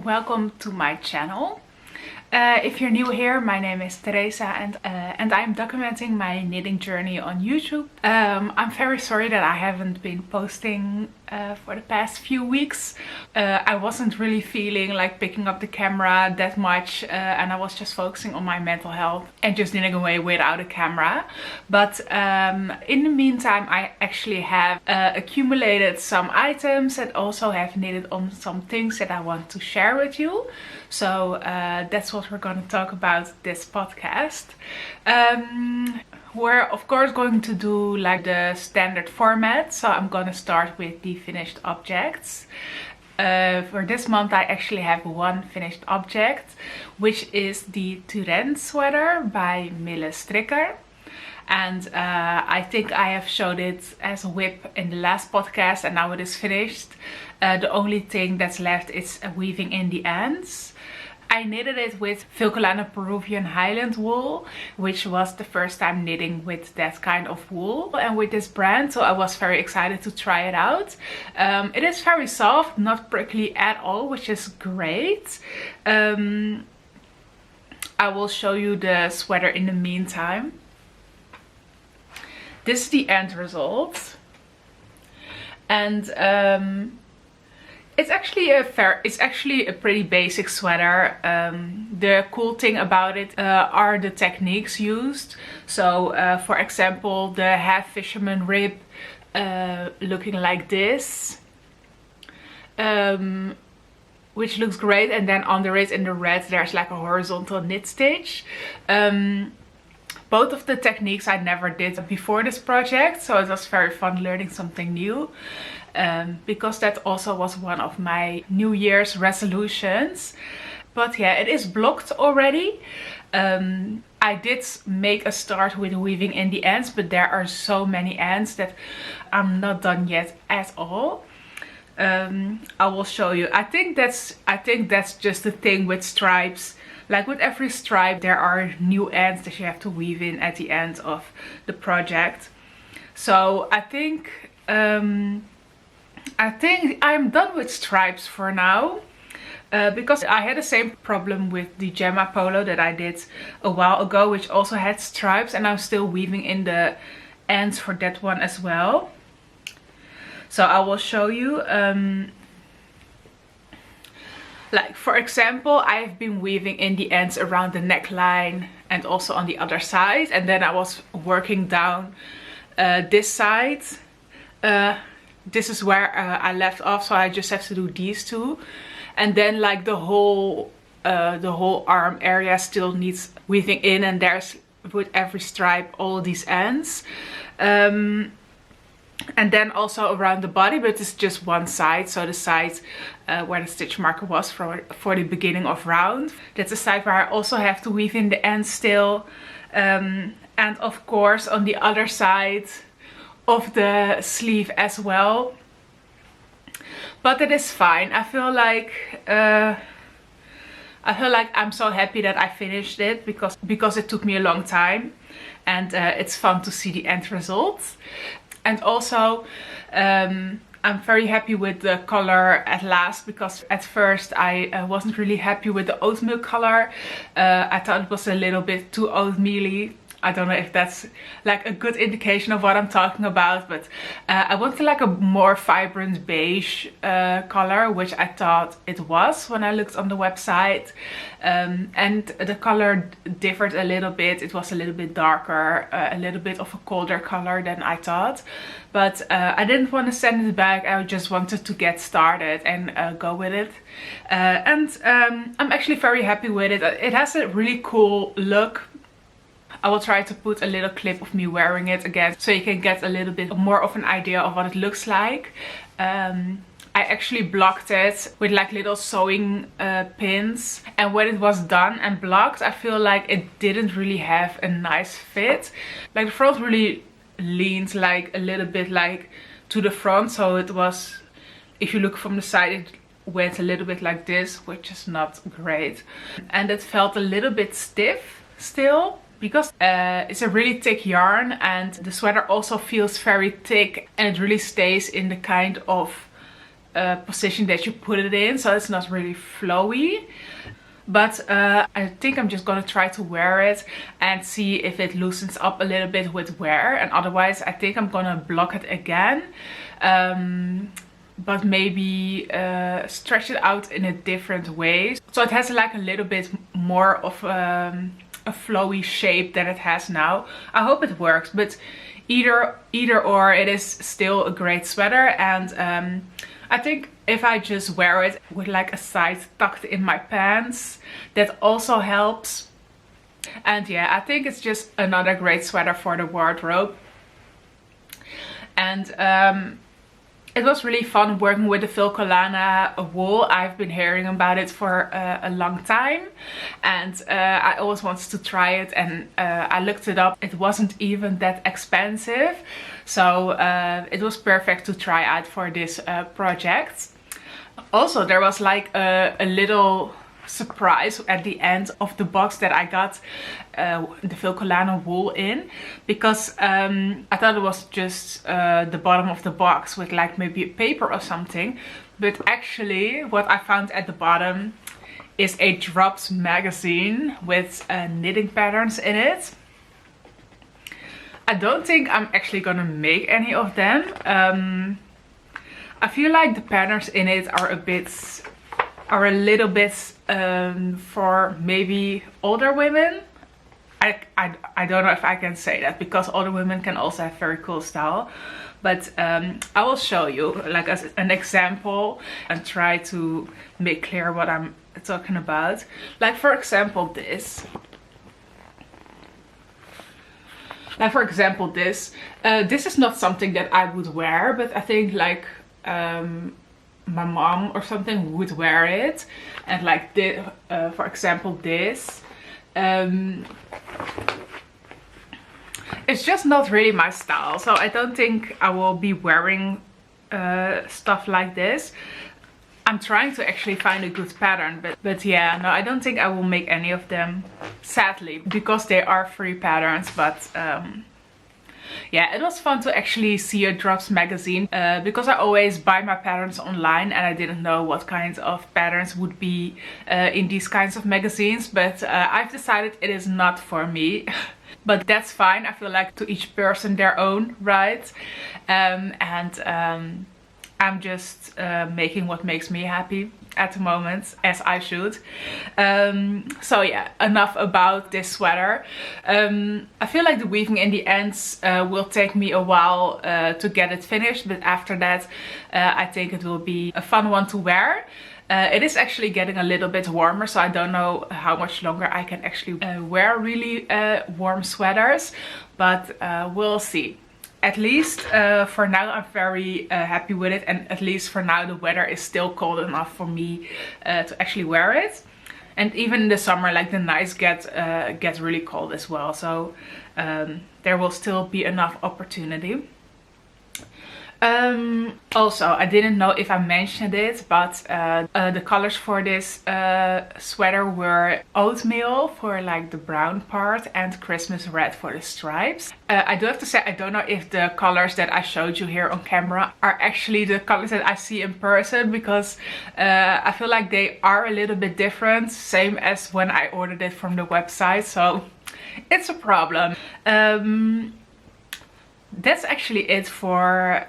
welcome to my channel. If you're new here, my name is Teresa and I'm documenting my knitting journey on YouTube. I'm very sorry that I haven't been posting for the past few weeks. I wasn't really feeling like picking up the camera that much and I was just focusing on my mental health and just knitting away without a camera. But in the meantime, I actually have accumulated some items and also have knitted on some things that I want to share with you. So that's what we're going to talk about this podcast. We're of course going to do like the standard format, so I'm going to start with the finished objects. For this month I actually have one finished object, which is the Turenne sweater by Mille Striker. And I think I have showed it as a whip in the last podcast and now it is finished. The only thing that's left is weaving in the ends. I knitted it with Filcolana Peruvian Highlandwool, which was the first time knitting with that kind of wool and with this brand, so I was very excited to try it out. It is very soft, not prickly at all, which is great. I will show you the sweater in the meantime. This is the end result. And it's actually a pretty basic sweater. The cool thing about it are the techniques used. So for example, the half fisherman rib looking like this, which looks great, and then under it in the red there's like a horizontal knit stitch. Both of the techniques I never did before this project, so it was very fun learning something new. Because that also was one of my New Year's resolutions. But yeah, it is blocked already. I did make a start with weaving in the ends, but there are so many ends that I'm not done yet at all. I will show you. I think that's just the thing with stripes. Like with every stripe, there are new ends that you have to weave in at the end of the project. So I think I'm done with stripes for now, because I had the same problem with the Gemma polo that I did a while ago, which also had stripes, and I'm still weaving in the ends for that one as well. So I will show you. Like for example, I've been weaving in the ends around the neckline and also on the other side, and then I was working down this side. This is where I left off, so I just have to do these two, and then like the whole arm area still needs weaving in, and there's with every stripe all these ends. And then also around the body, but it's just one side, so the side where the stitch marker was for the beginning of round. That's the side where I also have to weave in the ends still. And of course on the other side of the sleeve as well. But it is fine. I feel like I'm so happy that I finished it because it took me a long time, and it's fun to see the end result. And also I'm very happy with the color at last, because at first I wasn't really happy with the oatmeal color. I thought it was a little bit too oatmeal-y. I don't know if that's like a good indication of what I'm talking about, but I wanted like a more vibrant beige color, which I thought it was when I looked on the website. And the color differed a little bit. It was a little bit darker, a little bit of a colder color than I thought. But I didn't want to send it back. I just wanted to get started and go with it. And I'm actually very happy with it. It has a really cool look. I will try to put a little clip of me wearing it again, so you can get a little bit more of an idea of what it looks like. I actually blocked it with like little sewing pins, and when it was done and blocked, I feel like it didn't really have a nice fit. Like the front really leaned like a little bit like to the front, so it was, if you look from the side, it went a little bit like this, which is not great. And it felt a little bit stiff still, because it's a really thick yarn, and the sweater also feels very thick, and it really stays in the kind of position that you put it in, so it's not really flowy. But I think I'm just gonna try to wear it and see if it loosens up a little bit with wear, and otherwise I think I'm gonna block it again, but maybe stretch it out in a different way, so it has like a little bit more of a flowy shape than it has now. I hope it works, but either or, it is still a great sweater. And I think if I just wear it with like a side tucked in my pants, that also helps. And yeah, I think it's just another great sweater for the wardrobe. And it was really fun working with the Filcolana wool. I've been hearing about it for a long time, and I always wanted to try it, and I looked it up. It wasn't even that expensive, so it was perfect to try out for this project. Also, there was like a little surprise at the end of the box that I got the Filcolana wool in, because I thought it was just the bottom of the box with like maybe a paper or something, but actually what I found at the bottom is a Drops magazine with knitting patterns in it. I don't think I'm actually gonna make any of them. I feel like the patterns in it are a little bit for maybe older women. I don't know if I can say that, because older women can also have very cool style, but I will show you like as an example and try to make clear what I'm talking about. Like for example this. Like for example this. This is not something that I would wear, but I think like my mom or something would wear it. And like this, for example this, it's just not really my style, so I don't think I will be wearing stuff like this. I'm trying to actually find a good pattern, but yeah, no, I don't think I will make any of them, sadly, because they are free patterns. But yeah, it was fun to actually see a Drops magazine, because I always buy my patterns online and I didn't know what kinds of patterns would be in these kinds of magazines, but I've decided it is not for me. But that's fine. I feel like to each person their own, right? I'm just making what makes me happy at the moment, as I should. So yeah, enough about this sweater. I feel like the weaving in the ends will take me a while to get it finished, but after that I think it will be a fun one to wear. It is actually getting a little bit warmer, so I don't know how much longer I can actually wear really warm sweaters, but we'll see. At least for now I'm very happy with it, and at least for now the weather is still cold enough for me to actually wear it. And even in the summer, like the nights get really cold as well, so there will still be enough opportunity. Also, I didn't know if I mentioned it, but the colors for this sweater were oatmeal for like the brown part and Christmas red for the stripes. I do have to say, I don't know if the colors that I showed you here on camera are actually the colors that I see in person, because I feel like they are a little bit different, same as when I ordered it from the website, so it's a problem. That's actually it for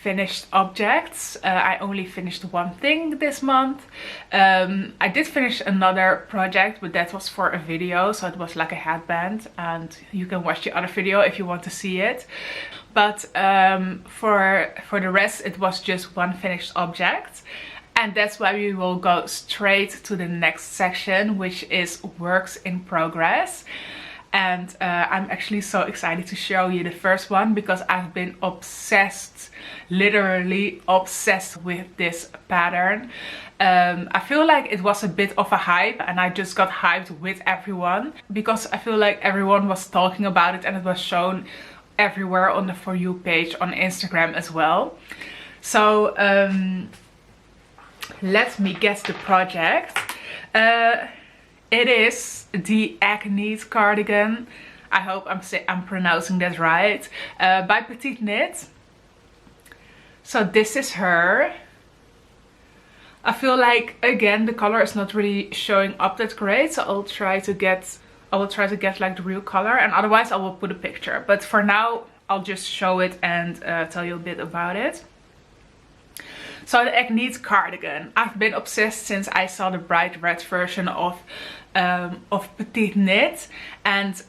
finished objects. I only finished one thing this month. I did finish another project, but that was for a video, so it was like a headband, and you can watch the other video if you want to see it. But for the rest it was just one finished object, and that's why we will go straight to the next section, which is works in progress. And I'm actually so excited to show you the first one, because I've been obsessed, literally obsessed with this pattern. I feel like it was a bit of a hype, and I just got hyped with everyone, because I feel like everyone was talking about it and it was shown everywhere on the For You page on Instagram as well. So let me get the project. It is the Agnete cardigan. I hope I'm pronouncing that right. By Petiteknit. So this is her. I feel like, again, the color is not really showing up that great, so I will try to get like the real color, and otherwise I will put a picture. But for now, I'll just show it and tell you a bit about it. So the Agnete cardigan. I've been obsessed since I saw the bright red version of Petiteknit, and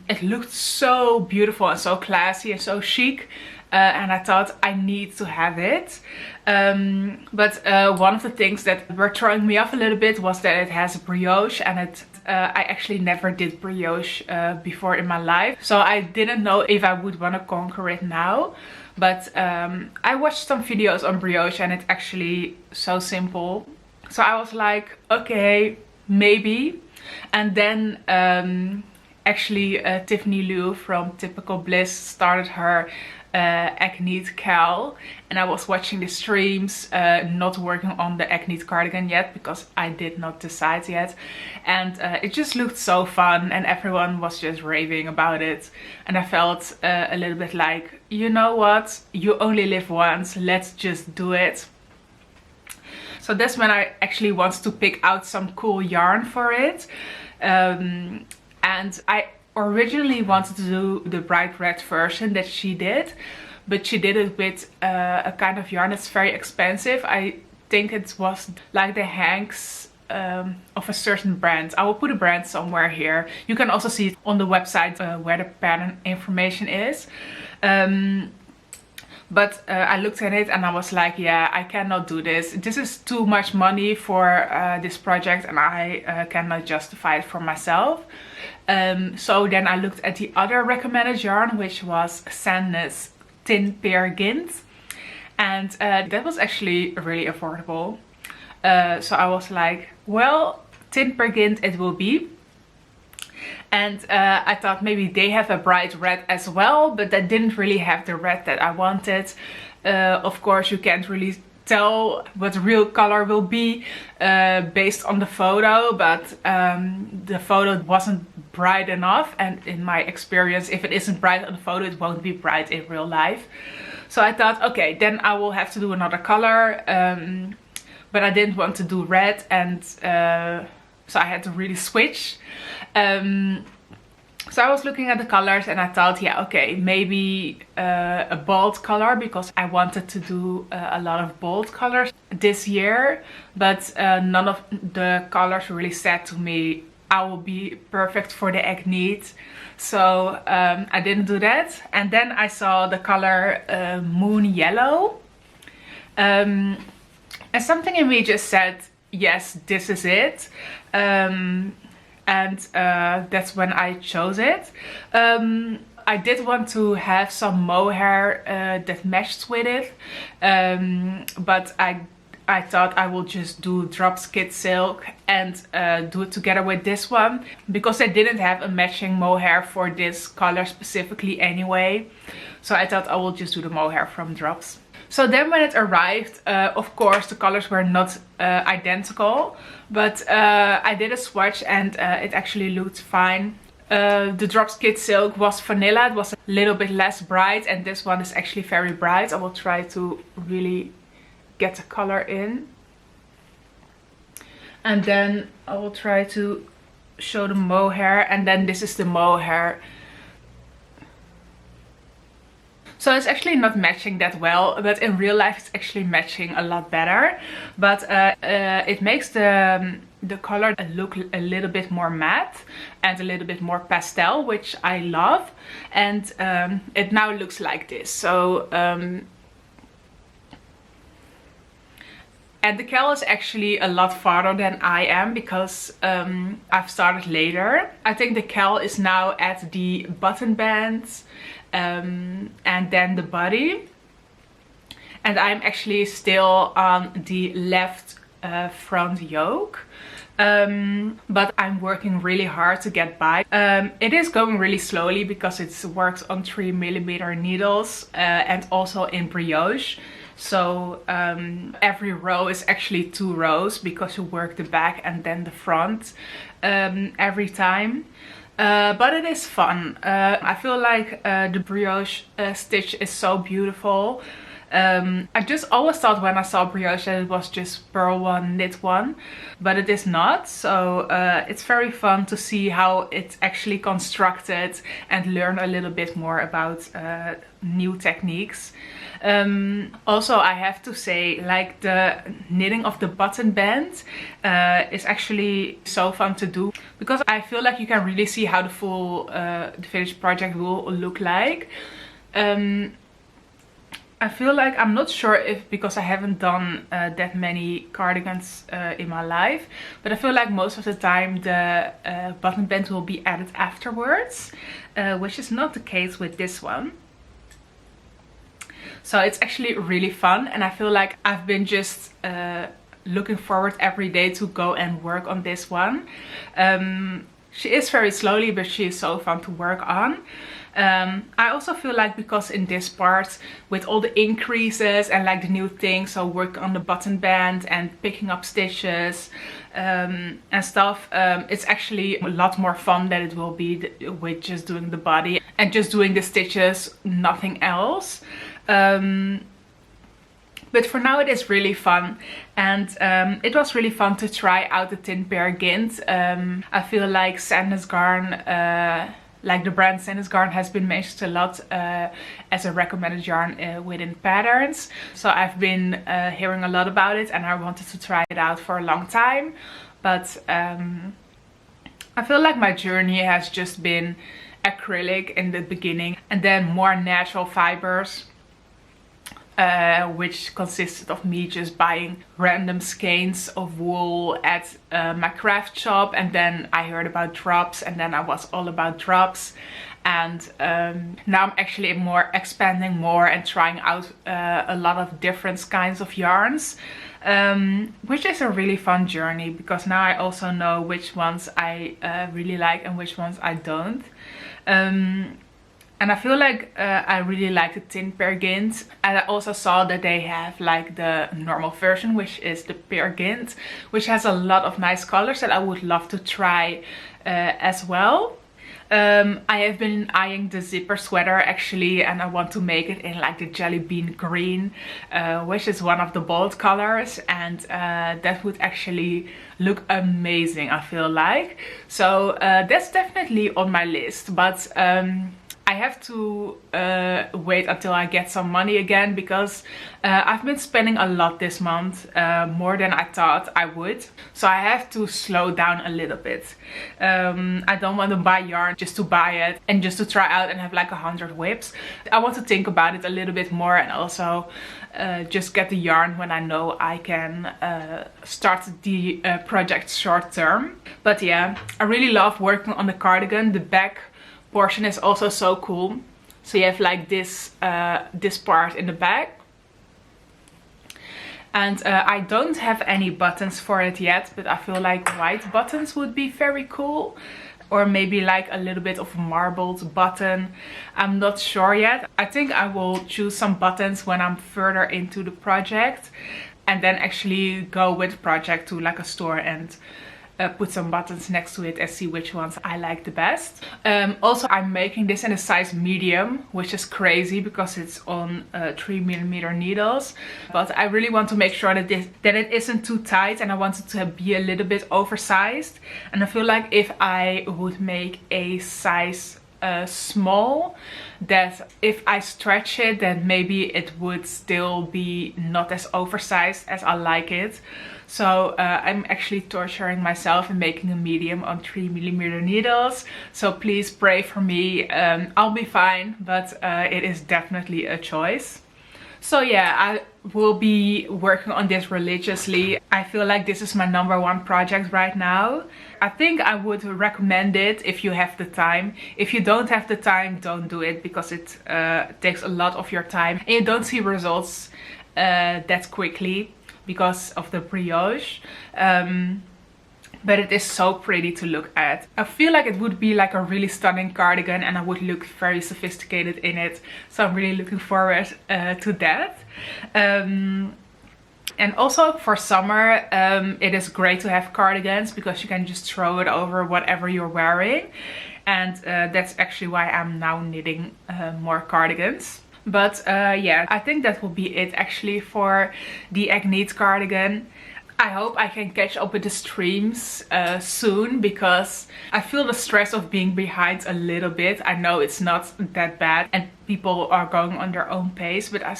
it looked so beautiful and so classy and so chic. And I thought I need to have it. But one of the things that were throwing me off a little bit was that it has brioche, and I actually never did brioche before in my life. So I didn't know if I would want to conquer it now. But I watched some videos on brioche and it's actually so simple. So I was like, okay, maybe. And then actually Tiffany Liu from Typical Bliss started her Agnete cal, and I was watching the streams, not working on the Agnete cardigan yet because I did not decide yet, and it just looked so fun and everyone was just raving about it, and I felt a little bit like, you know what, you only live once, let's just do it. So that's when I actually wanted to pick out some cool yarn for it, and I originally wanted to do the bright red version that she did, but she did it with a kind of yarn that's very expensive. I think it was like the Hanks of a certain brand. I will put a brand somewhere here. You can also see it on the website where the pattern information is. But I looked at it and I was like, yeah, I cannot do this. This is too much money for this project, and I cannot justify it for myself. So then I looked at the other recommended yarn, which was Seeknit's Tynn Peer Gynt, and that was actually really affordable. So I was like, well, Tynn Peer Gynt it will be. And I thought maybe they have a bright red as well, but that didn't really have the red that I wanted. Of course, you can't really tell what the real color will be based on the photo, but the photo wasn't bright enough, and in my experience, if it isn't bright on the photo, it won't be bright in real life. So I thought, okay, then I will have to do another color, but I didn't want to do red, and so I had to really switch. So I was looking at the colors and I thought, yeah, okay, maybe a bold color, because I wanted to do a lot of bold colors this year, but none of the colors really said to me I will be perfect for the Agnete. So I didn't do that. And then I saw the color Moon Yellow, and something in me just said, yes, this is it. And that's when I chose it. I did want to have some mohair that matched with it, but I thought I will just do drop skid silk and do it together with this one, because I didn't have a matching mohair for this color specifically anyway. So I thought I will just do the mohair from drops. So then when it arrived, of course the colors were not identical, but I did a swatch and it actually looked fine. The drop skid silk was vanilla, it was a little bit less bright, and this one is actually very bright. I will try to really get the color in. And then I will try to show the mohair, and then this is the mohair. So it's actually not matching that well, but in real life it's actually matching a lot better. But it makes the color look a little bit more matte and a little bit more pastel, which I love. And it now looks like this. So and the cal is actually a lot farther than I am, because I've started later. I think the cal is now at the button bands and then the body. And I'm actually still on the left front yoke. But I'm working really hard to get by. It is going really slowly because it's worked on 3mm needles and also in brioche. So every row is actually 2 rows, because you work the back and then the front every time. But it is fun. I feel like the brioche stitch is so beautiful. I just always thought when I saw brioche that it was just purl one, knit one, but it is not. So it's very fun to see how it's actually constructed and learn a little bit more about new techniques. Also, I have to say, like, the knitting of the button band is actually so fun to do, because I feel like you can really see how the full the finished project will look like. I feel like, I'm not sure if, because I haven't done that many cardigans in my life, but I feel like most of the time the button band will be added afterwards, which is not the case with this one. So it's actually really fun, and I feel like I've been just looking forward every day to go and work on this one. She is very slowly, but she is so fun to work on. I also feel like, because in this part with all the increases and like the new things, so work on the button band and picking up stitches and stuff, it's actually a lot more fun than it will be with just doing the body and just doing the stitches, nothing else. But for now it is really fun, and it was really fun to try out the Tynn Peer Gynt. I feel like Sandnes Garn, like the brand Sandnes Garn, has been mentioned a lot as a recommended yarn within patterns. So I've been hearing a lot about it, and I wanted to try it out for a long time. But I feel like my journey has just been acrylic in the beginning, and then more natural fibers, which consisted of me just buying random skeins of wool at my craft shop, and then I heard about drops, and then I was all about drops. And now I'm actually expanding more and trying out a lot of different kinds of yarns, which is a really fun journey, because now I also know which ones I really like and which ones I don't. And I feel like I really like the Tynn Peer Gynt. And I also saw that they have like the normal version, which is the Peer Gynt, which has a lot of nice colors that I would love to try as well. I have been eyeing the zipper sweater actually, and I want to make it in like the jelly bean green, which is one of the bold colors, and that would actually look amazing, I feel like. So that's definitely on my list, but I have to wait until I get some money again, because I've been spending a lot this month, more than I thought I would. So I have to slow down a little bit. I don't want to buy yarn just to buy it and just to try out and have like 100 whips. I want to think about it a little bit more, and also just get the yarn when I know I can start the project short term. But yeah, I really love working on the cardigan. The back portion is also so cool. So you have like this this part in the back, and I don't have any buttons for it yet, but I feel like white buttons would be very cool, or maybe like a little bit of marbled button. I'm not sure yet. I think I will choose some buttons when I'm further into the project, and then actually go with the project to like a store and put some buttons next to it and see which ones I like the best. Also, I'm making this in a size medium, which is crazy because it's on 3mm needles, but I really want to make sure that it isn't too tight, and I want it to be a little bit oversized. And I feel like if I would make a size small, that if I stretch it, then maybe it would still be not as oversized as I like it. So I'm actually torturing myself and making a medium on 3mm needles. So please pray for me. I'll be fine, but it is definitely a choice. So yeah, I will be working on this religiously. I feel like this is my #1 project right now. I think I would recommend it if you have the time. If you don't have the time, don't do it, because it takes a lot of your time and you don't see results that quickly because of the brioche. But it is so pretty to look at. I feel like it would be like a really stunning cardigan, and I would look very sophisticated in it. So I'm really looking forward to that. And also for summer, it is great to have cardigans, because you can just throw it over whatever you're wearing. And that's actually why I'm now knitting more cardigans. But yeah, I think that will be it actually for the Agnete cardigan. I hope I can catch up with the streams soon, because I feel the stress of being behind a little bit. I know it's not that bad and people are going on their own pace, but I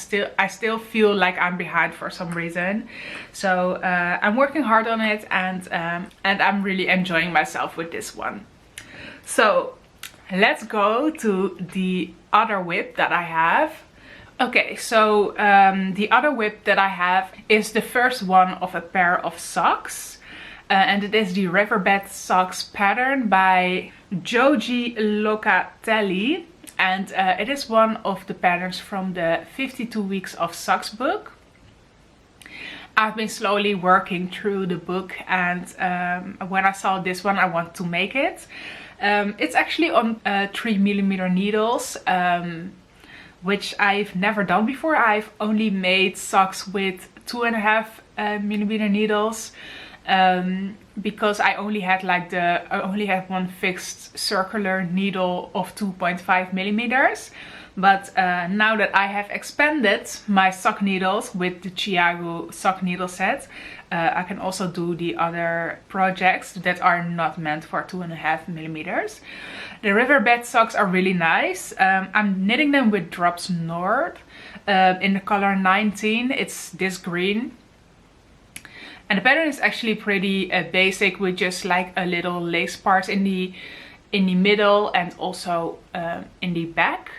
still feel like I'm behind for some reason. So I'm working hard on it, and I'm really enjoying myself with this one. So let's go to the other whip that I have. Okay, so the other whip that I have is the first one of a pair of socks. And it is the Riverbed socks pattern by Joji Locatelli. And it is one of the patterns from the 52 Weeks of Socks book. I've been slowly working through the book, and when I saw this one I want to make it. It's actually on 3mm needles, which I've never done before. I've only made socks with 2.5mm needles, because I only had one fixed circular needle of 2.5mm. But now that I have expanded my sock needles with the Chiago sock needle set, I can also do the other projects that are not meant for 2.5mm. The Riverbed socks are really nice. I'm knitting them with Drops North in the color 19. It's this green. And the pattern is actually pretty basic, with just like a little lace part in the middle and also in the back.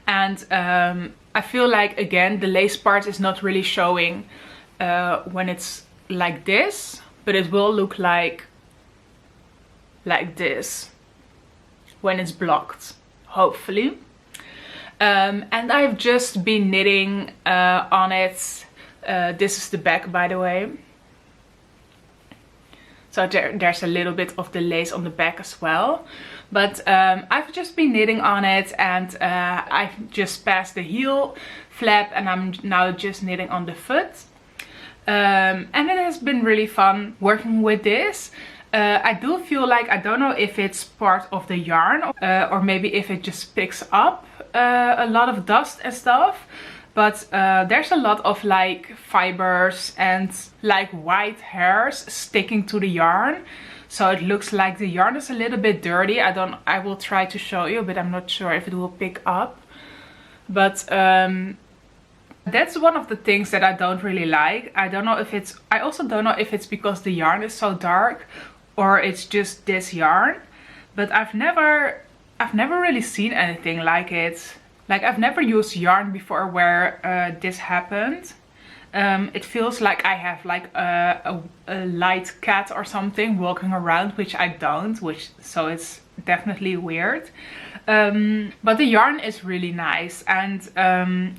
And I feel like, again, the lace part is not really showing when it's like this, but it will look like this when it's blocked, hopefully. And I've just been knitting on it. This is the back, by the way. So there's a little bit of the lace on the back as well. But I've just been knitting on it, and I've just passed the heel flap, and I'm now just knitting on the foot. And it has been really fun working with this. I do feel like, I don't know if it's part of the yarn or maybe if it just picks up a lot of dust and stuff. But there's a lot of like fibers and like white hairs sticking to the yarn. So it looks like the yarn is a little bit dirty. I will try to show you, but I'm not sure if it will pick up. But that's one of the things that I don't really like. I also don't know if it's because the yarn is so dark or it's just this yarn. But I've never really seen anything like it. Like, I've never used yarn before where this happened. It feels like I have like a light cat or something walking around, which I don't, so it's definitely weird. But the yarn is really nice, and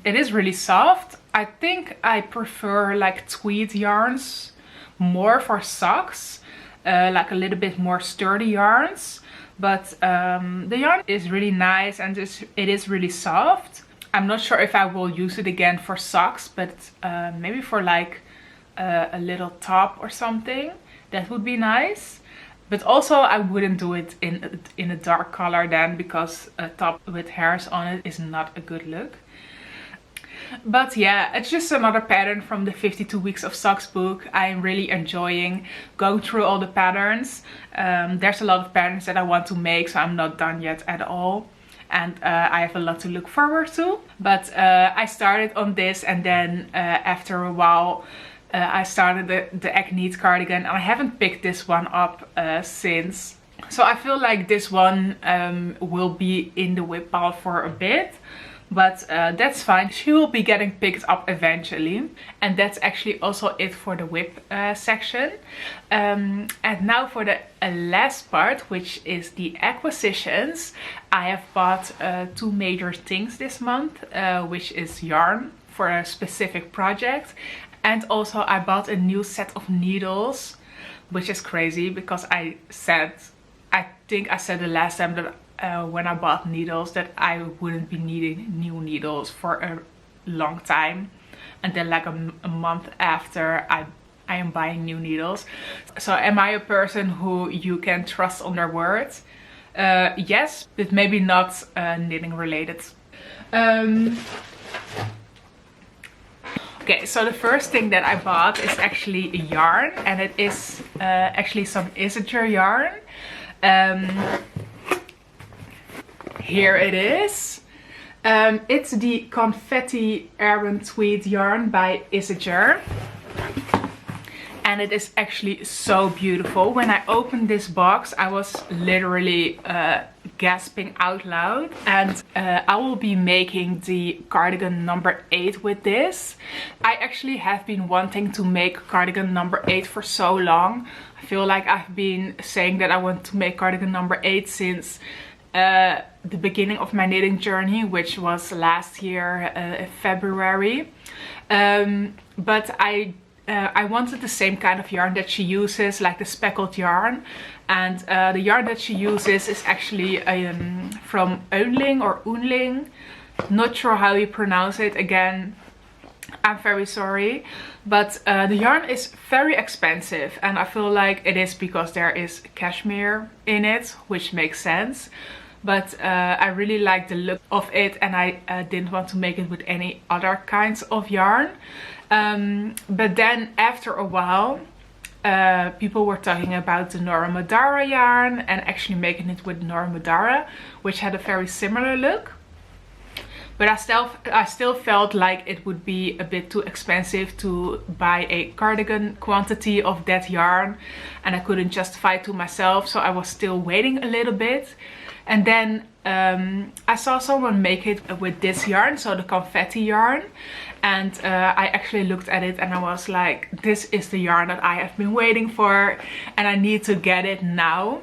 it is really soft. I think I prefer like tweed yarns more for socks, like a little bit more sturdy yarns. But the yarn is really nice, and it is really soft. I'm not sure if I will use it again for socks, but maybe for like a little top or something. That would be nice. But also I wouldn't do it in a dark color then, because a top with hairs on it is not a good look. But yeah, it's just another pattern from the 52 Weeks of Socks book. I'm really enjoying going through all the patterns. There's a lot of patterns that I want to make, so I'm not done yet at all. And I have a lot to look forward to. But I started on this, and then after a while I started the Agnete cardigan, and I haven't picked this one up since. So I feel like this one will be in the whip pile for a bit. But that's fine. She will be getting picked up eventually. And that's actually also it for the whip section. And now for the last part, which is the acquisitions. I have bought two major things this month, which is yarn for a specific project. And also I bought a new set of needles, which is crazy because I think I said the last time that when I bought needles that I wouldn't be needing new needles for a long time, and then like a month after I am buying new needles. So am I a person who you can trust on their words? Yes, but maybe not knitting related. Okay, so the first thing that I bought is actually a yarn, and it is actually some Isager yarn. Here it is. It's the confetti aran tweed yarn by Isager. And it is actually so beautiful. When I opened this box, I was literally gasping out loud. And I will be making the cardigan number 8 with this. I actually have been wanting to make cardigan number 8 for so long. I feel like I've been saying that I want to make cardigan number 8 since the beginning of my knitting journey, which was last year, February. But I wanted the same kind of yarn that she uses, like the speckled yarn. And the yarn that she uses is actually from Oenling or Oenling. Not sure how you pronounce it. Again, I'm very sorry. But the yarn is very expensive. And I feel like it is because there is cashmere in it, which makes sense. But I really like the look of it, and I didn't want to make it with any other kinds of yarn. But then after a while, people were talking about the Norra Madara yarn and actually making it with Norra Madara, which had a very similar look. But I still felt like it would be a bit too expensive to buy a cardigan quantity of that yarn, and I couldn't justify it to myself, so I was still waiting a little bit. And then I saw someone make it with this yarn, so the confetti yarn. And I actually looked at it and I was like, this is the yarn that I have been waiting for, and I need to get it now.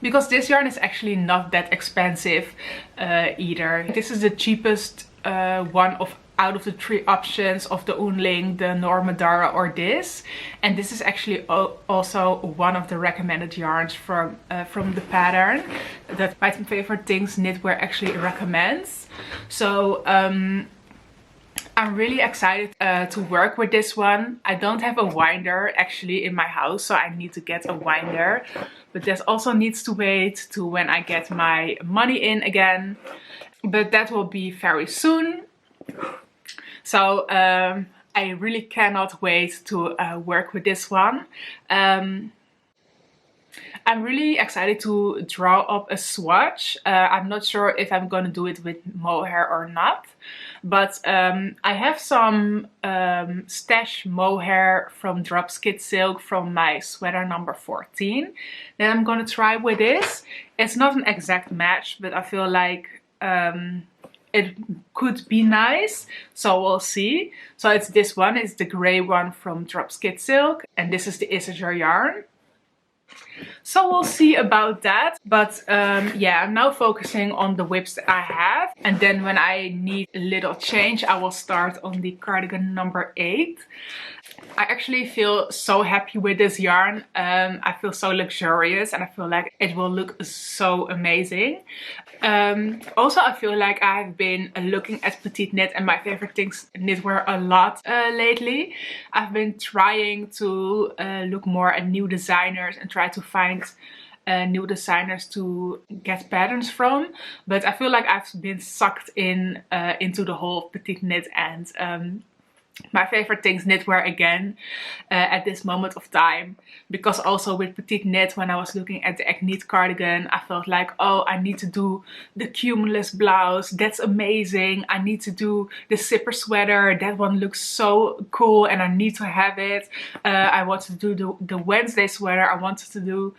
Because this yarn is actually not that expensive either. This is the cheapest one out of the 3 options of the Oenling, the Norra Madara or this. And this is actually also one of the recommended yarns from the pattern that My Favorite Things Knitwear actually recommends. So I'm really excited to work with this one. I don't have a winder actually in my house, so I need to get a winder. But this also needs to wait to when I get my money in again. But that will be very soon. So I really cannot wait to work with this one. I'm really excited to draw up a swatch. I'm not sure if I'm going to do it with mohair or not. But I have some stash mohair from Dropskid Silk from my sweater number 14 that I'm going to try with this. It's not an exact match, but I feel like it could be nice, so we'll see. So it's this one, it's the grey one from Dropskid Silk, and this is the Isager yarn. So we'll see about that. But yeah, I'm now focusing on the whips that I have. And then when I need a little change, I will start on the cardigan number 8. I actually feel so happy with this yarn. I feel so luxurious and I feel like it will look so amazing. Also, I feel like I've been looking at Petiteknit and My Favorite Things Knitwear a lot lately. I've been trying to look more at new designers and try to find new designers to get patterns from. But I feel like I've been sucked in into the whole Petiteknit and My Favorite Things Knitwear again at this moment of time. Because also with Petiteknit, when I was looking at the Agnete cardigan, I felt like, oh, I need to do the cumulus blouse, that's amazing. I need to do the zipper sweater, that one looks so cool and I need to have it. I wanted to do the Wednesday sweater, I wanted to do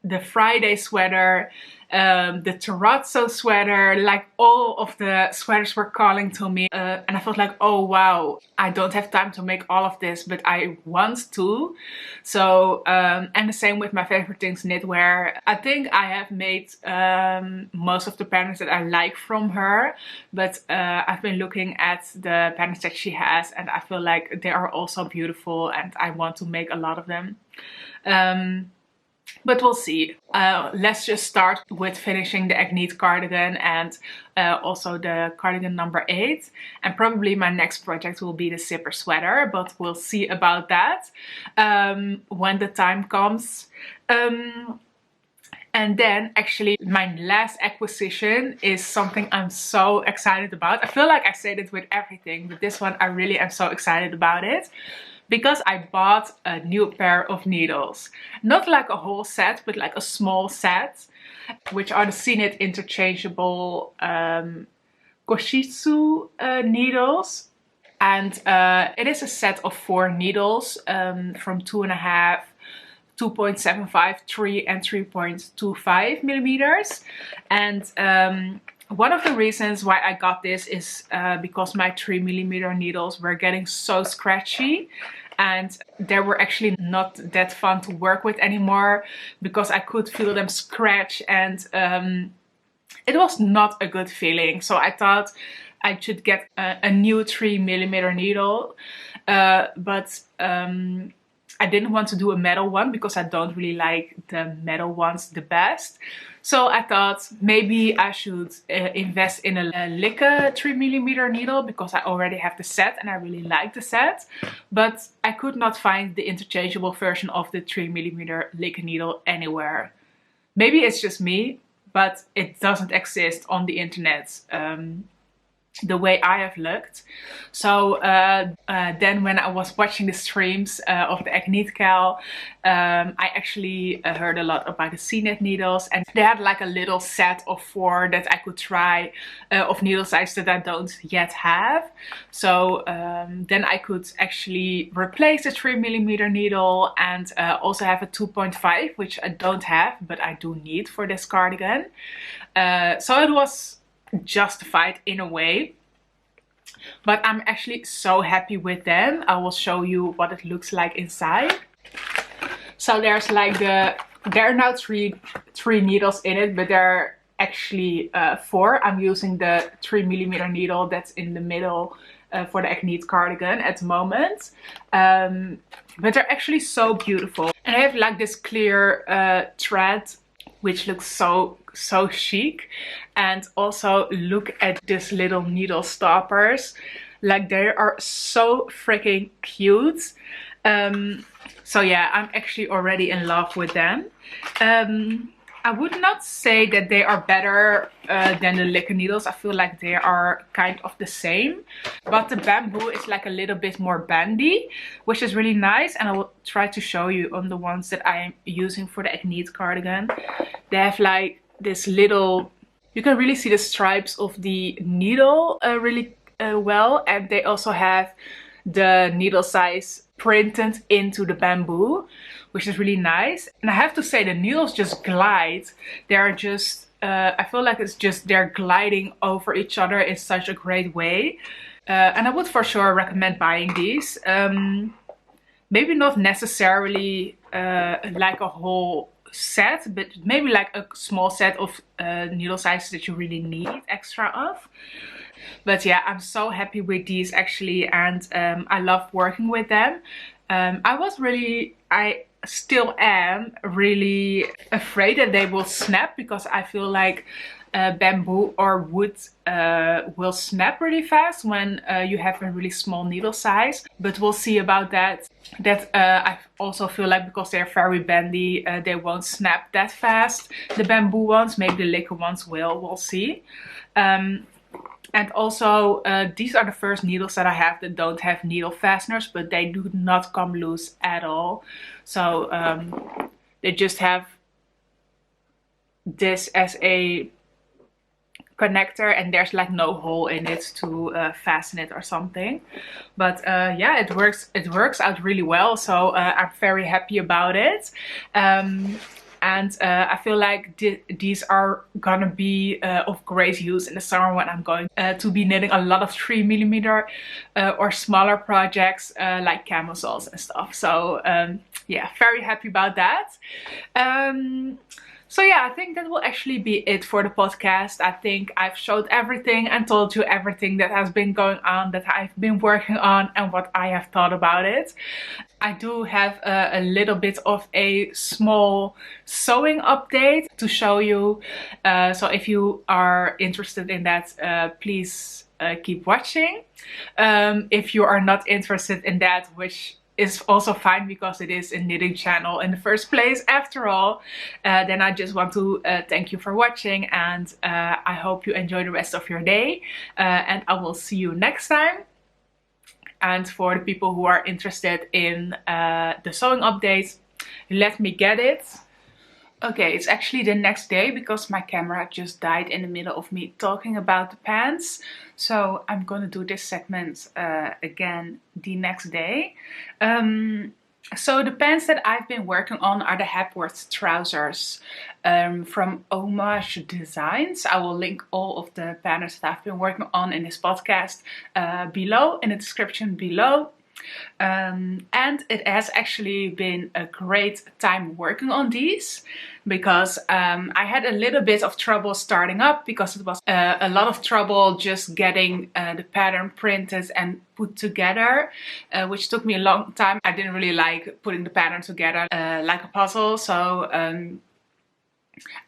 the Friday sweater, the terrazzo sweater, like all of the sweaters were calling to me, and I felt like, oh wow, I don't have time to make all of this, but I want to. So and the same with My Favorite Things Knitwear. I think I have made most of the patterns that I like from her, but I've been looking at the patterns that she has and I feel like they are also beautiful and I want to make a lot of them. But we'll see. Let's just start with finishing the Agnete cardigan and also the cardigan number 8. And probably my next project will be the zipper sweater, but we'll see about that when the time comes. And And then actually my last acquisition is something I'm so excited about. I feel like I say this with everything, but this one I really am so excited about it. Because I bought a new pair of needles. Not like a whole set, but like a small set. Which are the Seeknit interchangeable koshitsu needles. And it is a set of 4 needles from 2.5, 2.75, 3 and 3.25 millimeters. And one of the reasons why I got this is because my 3 millimeter needles were getting so scratchy. And they were actually not that fun to work with anymore because I could feel them scratch, and it was not a good feeling. So I thought I should get a new 3 millimeter needle, but I didn't want to do a metal one because I don't really like the metal ones the best. So I thought maybe I should invest in a Like 3 millimeter needle because I already have the set and I really like the set. But I could not find the interchangeable version of the 3 millimeter Like needle anywhere. Maybe it's just me, but it doesn't exist on the internet the way I have looked. So then when I was watching the streams of the Agnete gal, I actually heard a lot about the Seeknit needles, and they had like a little set of 4 that I could try of needle size that I don't yet have. So then I could actually replace the 3 millimeter needle and also have a 2.5, which I don't have, but I do need for this cardigan. So it was justified in a way, but I'm actually so happy with them. I will show you what it looks like inside. So there's like there are now three needles in it, but there are actually 4. I'm using the 3 millimeter needle that's in the middle for the Agnete cardigan at the moment, but they're actually so beautiful, and I have like this clear thread which looks so chic. And also look at this little needle stoppers, like they are so freaking cute. So yeah, I'm actually already in love with them. I would not say that they are better than the Like needles. I feel like they are kind of the same, but the bamboo is like a little bit more bendy, which is really nice. And I will try to show you on the ones that I am using for the Agnete cardigan. They have like this little, you can really see the stripes of the needle really well, and they also have the needle size printed into the bamboo, which is really nice. And I have to say, the needles just glide. They're just I feel like it's just they're gliding over each other in such a great way, and I would for sure recommend buying these. Maybe not necessarily like a whole set, but maybe like a small set of needle sizes that you really need extra of. But yeah, I'm so happy with these actually, and I love working with them. I still am really afraid that they will snap, because I feel like bamboo or wood will snap really fast when you have a really small needle size. But we'll see about that. I also feel like because they're very bendy, they won't snap that fast. The bamboo ones, maybe the Like ones will. We'll see. And also these are the first needles that I have that don't have needle fasteners, but they do not come loose at all. So they just have this as a connector, and there's like no hole in it to fasten it or something. But yeah, it works out really well, so I'm very happy about it. And I feel like these are gonna be of great use in the summer when I'm going to be knitting a lot of 3 millimeter or smaller projects like camisoles and stuff. So yeah, very happy about that. So yeah, I think that will actually be it for the podcast. I think I've showed everything and told you everything that has been going on, that I've been working on, and what I have thought about it. I do have a little bit of a small sewing update to show you. So if you are interested in that, please keep watching. If you are not interested in that, which is also fine because it is a knitting channel in the first place after all. Then I just want to thank you for watching, and I hope you enjoy the rest of your day, and I will see you next time. And for the people who are interested in the sewing updates, let me get it. Okay, it's actually the next day because my camera just died in the middle of me talking about the pants. So I'm gonna do this segment again the next day. So the pants that I've been working on are the Hepworth trousers from OMAJ Designs. I will link all of the patterns that I've been working on in this podcast below, in the description below. And it has actually been a great time working on these because I had a little bit of trouble starting up because it was a lot of trouble just getting the pattern printed and put together, which took me a long time. I didn't really like putting the pattern together like a puzzle, so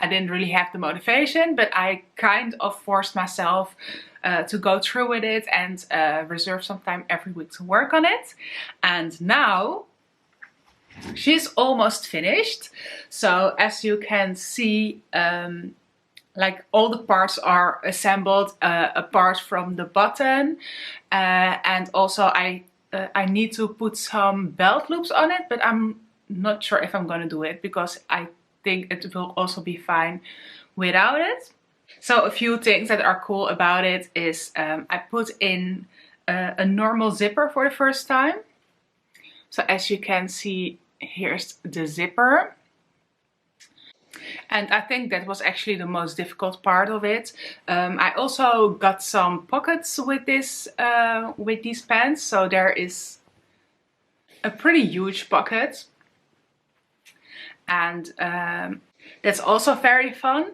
I didn't really have the motivation, but I kind of forced myself to go through with it and reserve some time every week to work on it. And now she's almost finished. So as you can see, like all the parts are assembled apart from the button, and also I need to put some belt loops on it, but I'm not sure if I'm gonna do it because I think it will also be fine without it. So a few things that are cool about it is I put in a normal zipper for the first time. So as you can see, here's the zipper. And I think that was actually the most difficult part of it. I also got some pockets with this, with these pants. So there is a pretty huge pocket. And that's also very fun.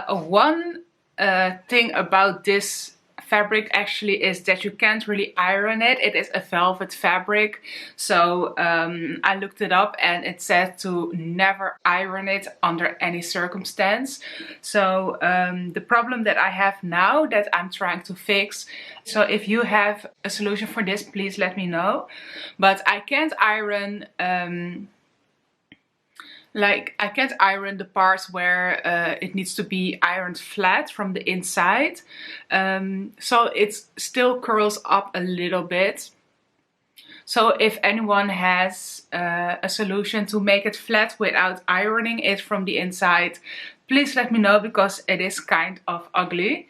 One thing about this fabric actually is that you can't really iron it. It is a velvet fabric. So I looked it up and it said to never iron it under any circumstance. So the problem that I have now that I'm trying to fix. So if you have a solution for this, please let me know. But I can't iron I can't iron the parts where it needs to be ironed flat from the inside. So it still curls up a little bit. So if anyone has a solution to make it flat without ironing it from the inside, please let me know because it is kind of ugly.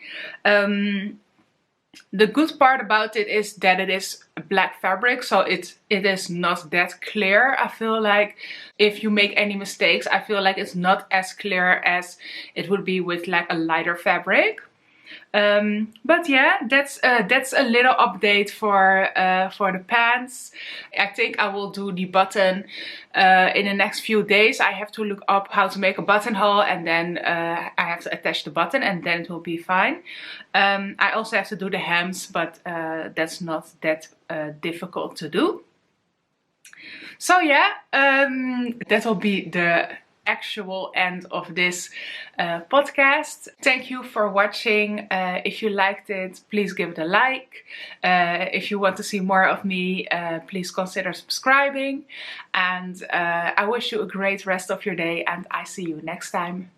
The good part about it is that it is black fabric, so it is not that clear. I feel like if you make any mistakes, I feel like it's not as clear as it would be with like a lighter fabric. But yeah, that's a little update for the pants. I think I will do the button in the next few days. I have to look up how to make a buttonhole, and then I have to attach the button, and then it will be fine. I also have to do the hems, but that's not that difficult to do. So yeah, that will be the actual end of this podcast. Thank you for watching. If you liked it, please give it a like. If you want to see more of me, please consider subscribing. And I wish you a great rest of your day, and I see you next time.